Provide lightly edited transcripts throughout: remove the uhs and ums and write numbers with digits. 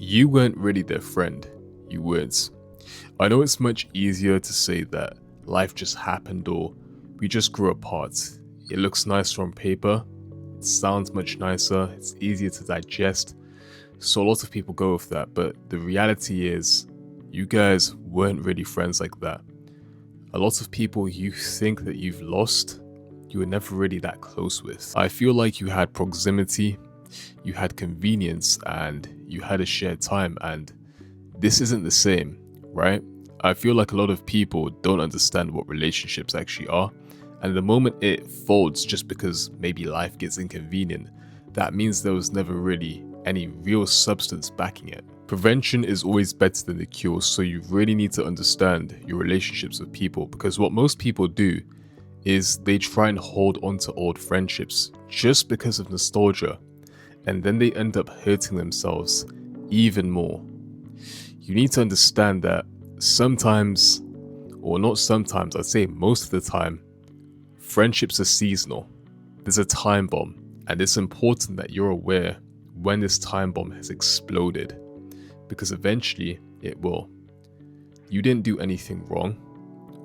You weren't really their friend. You weren't. I know it's much easier to say that life just happened or we just grew apart. It looks nicer on paper, it sounds much nicer, it's easier to digest. So a lot of people go with that, but the reality is, you guys weren't really friends like that. A lot of people you think that you've lost, you were never really that close with. I feel like you had proximity, you had convenience, and you had a shared time, and this isn't the same, right? I feel like a lot of people don't understand what relationships actually are, and the moment it folds just because maybe life gets inconvenient, that means there was never really any real substance backing it. Prevention is always better than the cure, so you really need to understand your relationships with people, because what most people do is they try and hold on to old friendships just because of nostalgia, and then they end up hurting themselves even more. You need to understand that sometimes, or not sometimes, I'd say most of the time, friendships are seasonal. There's a time bomb, and it's important that you're aware when this time bomb has exploded, because eventually it will. You didn't do anything wrong.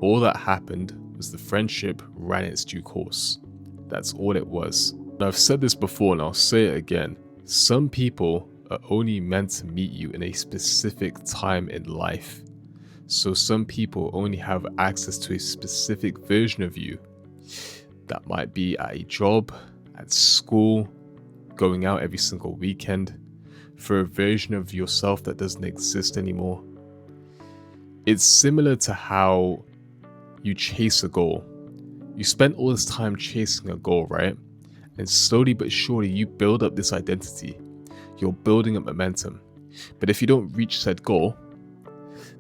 All that happened was the friendship ran its due course. That's all it was. And I've said this before and I'll say it again. Some people are only meant to meet you in a specific time in life. So some people only have access to a specific version of you. That might be at a job, at school, going out every single weekend, for a version of yourself that doesn't exist anymore. It's similar to how you chase a goal. You spend all this time chasing a goal, right? And slowly but surely you build up this identity. You're building up momentum. But if you don't reach said goal,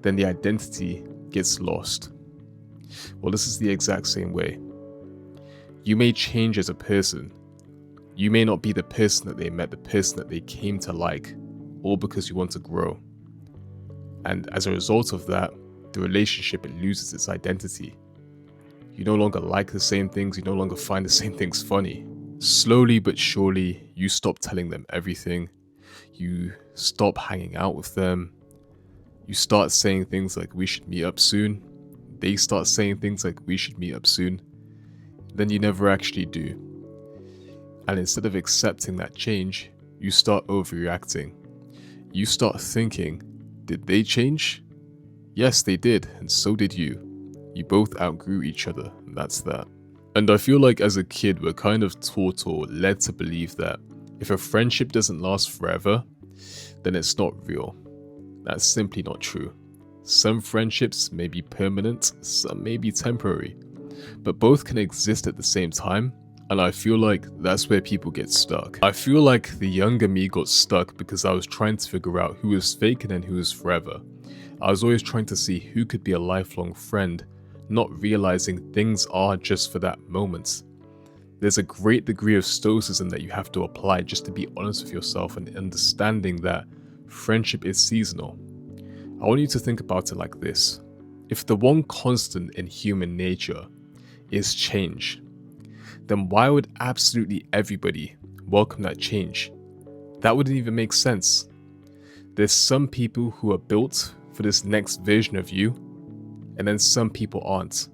then the identity gets lost. Well, this is the exact same way. You may change as a person. You may not be the person that they met, the person that they came to like, all because you want to grow. And as a result of that, the relationship, it loses its identity. You no longer like the same things, you no longer find the same things funny. Slowly but surely, you stop telling them everything. You stop hanging out with them. You start saying things like, we should meet up soon. They start saying things like, we should meet up soon. Then you never actually do. And instead of accepting that change, you start overreacting. You start thinking, did they change? Yes, they did, and so did you. You both outgrew each other, and that's that. And I feel like as a kid, we're kind of taught or led to believe that if a friendship doesn't last forever, then it's not real. That's simply not true. Some friendships may be permanent, some may be temporary, but both can exist at the same time. And I feel like that's where people get stuck. I feel like the younger me got stuck because I was trying to figure out who was fake and then who was forever. I was always trying to see who could be a lifelong friend, not realizing things are just for that moment. There's a great degree of stoicism that you have to apply just to be honest with yourself and understanding that friendship is seasonal. I want you to think about it like this. If the one constant in human nature is change, then why would absolutely everybody welcome that change? That wouldn't even make sense. There's some people who are built for this next version of you, and then some people aren't.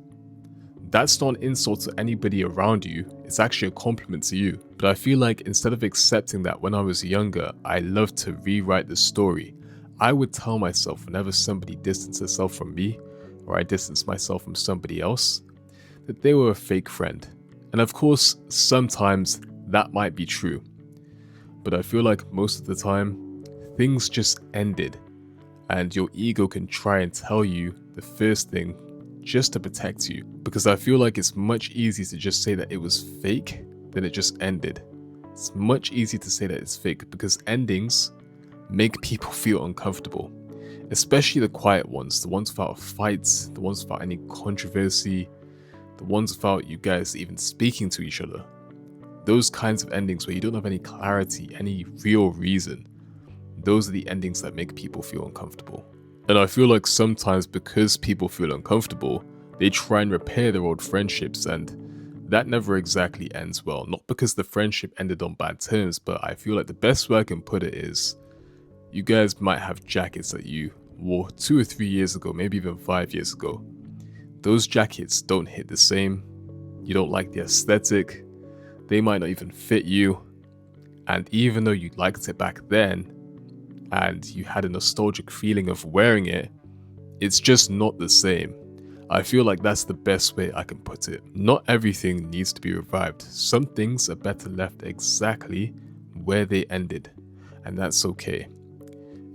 That's not an insult to anybody around you, it's actually a compliment to you. But I feel like instead of accepting that when I was younger, I loved to rewrite the story. I would tell myself whenever somebody distanced themselves from me, or I distanced myself from somebody else, that they were a fake friend. And of course, sometimes that might be true. But I feel like most of the time, things just ended. And your ego can try and tell you the first thing just to protect you. Because I feel like it's much easier to just say that it was fake than it just ended. It's much easier to say that it's fake because endings make people feel uncomfortable. Especially the quiet ones, the ones without fights, the ones without any controversy, the ones without you guys even speaking to each other. Those kinds of endings where you don't have any clarity, any real reason. Those are the endings that make people feel uncomfortable. And I feel like sometimes because people feel uncomfortable, they try and repair their old friendships, and that never exactly ends well. Not because the friendship ended on bad terms, but I feel like the best way I can put it is, You guys might have jackets that you wore 2 or 3 years ago, maybe even 5 years ago. Those jackets don't hit the same. You don't like the aesthetic. They might not even fit you. And even though you liked it back then and you had a nostalgic feeling of wearing it, it's just not the same. I feel like that's the best way I can put it. Not everything needs to be revived. Some things are better left exactly where they ended, and that's okay.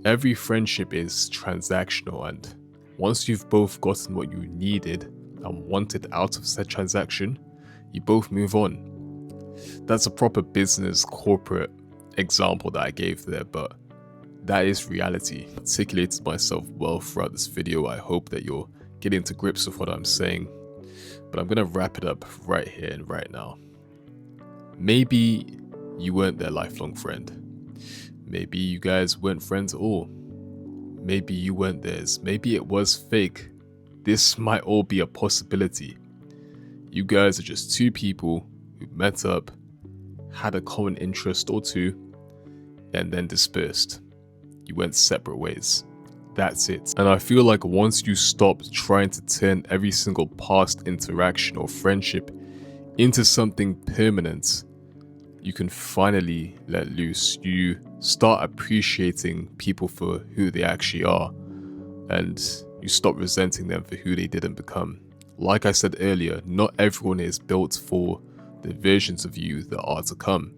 Every friendship is transactional, and once you've both gotten what you needed and wanted out of said transaction, you both move on. That's a proper business corporate example that I gave there, but that is reality. I articulated myself well throughout this video. I hope that you're getting to grips with what I'm saying, but I'm gonna wrap it up right here and right now. Maybe you weren't their lifelong friend. Maybe you guys weren't friends at all. Maybe you weren't theirs. Maybe it was fake. This might all be a possibility. You guys are just two people who met up, had a common interest or two, and then dispersed. You went separate ways. That's it. And I feel like once you stop trying to turn every single past interaction or friendship into something permanent, you can finally let loose. You start appreciating people for who they actually are, and you stop resenting them for who they didn't become. Like I said earlier, not everyone is built for the versions of you that are to come.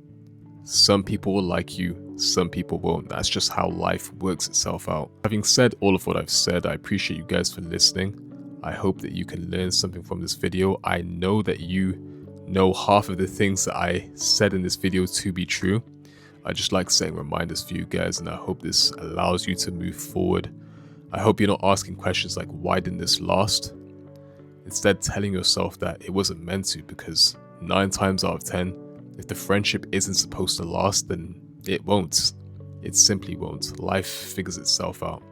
Some people will like you, some people won't. That's just how life works itself out. Having said all of what I've said, I appreciate you guys for listening. I hope that you can learn something from this video. I know that you know half of the things that I said in this video to be true. I just like setting reminders for you guys, and I hope this allows you to move forward. I hope you're not asking questions like, why didn't this last? Instead, telling yourself that it wasn't meant to, because 9 times out of 10, if the friendship isn't supposed to last, then it won't. It simply won't. Life figures itself out.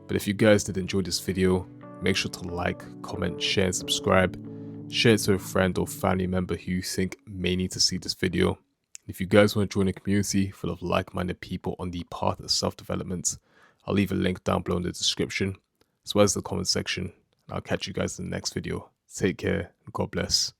But if you guys did enjoy this video, make sure to like, comment, share, and subscribe. Share it to a friend or family member who you think may need to see this video. If you guys want to join a community full of like-minded people on the path of self-development, I'll leave a link down below in the description, as well as the comment section. And I'll catch you guys in the next video. Take care, and God bless.